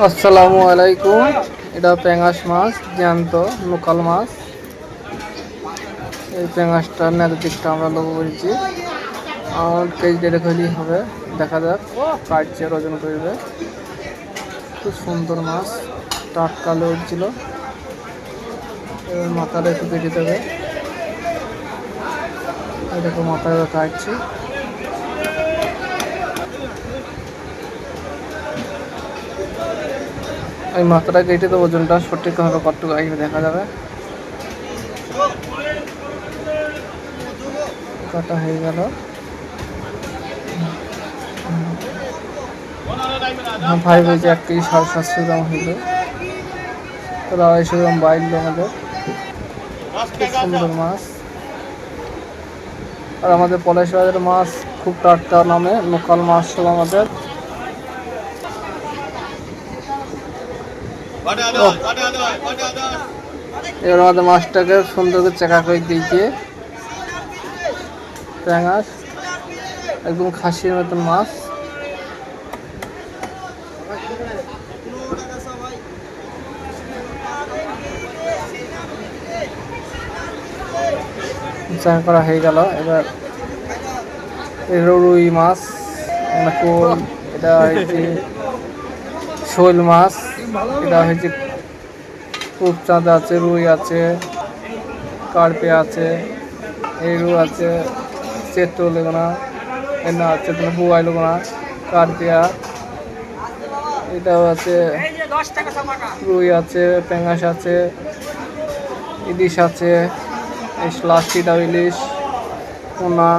আসসালামু আলাইকুম। এটা পেঙ্গাস মাছ, জ্যান্ত লোকাল মাছ। এই পেঙ্গাসটার নেড়ে দিকটা আমরা লক্ষ্য করেছি। আর কেজি দেড়েক হলেই হবে, দেখা যাক কাটছে ওজন করবে। খুব সুন্দর মাছ, টাটকা লড়ছিল। এবার মাথাটা একটু কেটে দেবে, এটাকে মাথায় কাটছি। এই মাথাটা কেটে তো ওজনটা সঠিকভাবে কতটুকু আসবে দেখা যাবে। কাটা হয়ে গেল। ভাই বলছে 1 কেজি 750 গ্রাম হইল, তো 250 গ্রাম বাইল আমাদের। খুব সুন্দর মাছ। আর আমাদের পলাশবাজারের মাছ খুব টাটকা, নামে লোকাল মাছ সব আমাদের। এবার আমাদের মাছটাকে সুন্দর করে চেকা করে দিয়েছে। পেঙ্গাস একদম খাসির মতন মাছ। চেকা করা হয়ে গেল। এবার রুই মাছ, এটা হয়েছে শোল মাছ, এটা হয়েছে রূপচাঁদা আছে, রুই আছে, কার্পে আছে, এরু আছে, চেটো লেগোনা, এনা আছে বুয়াই লেগোনা, কার্পিয়া, এটাও আছে, রুই আছে, পেঙ্গাস আছে, ইলিশ আছে, এই লাস্টিটাও ইলিশ, পোনা।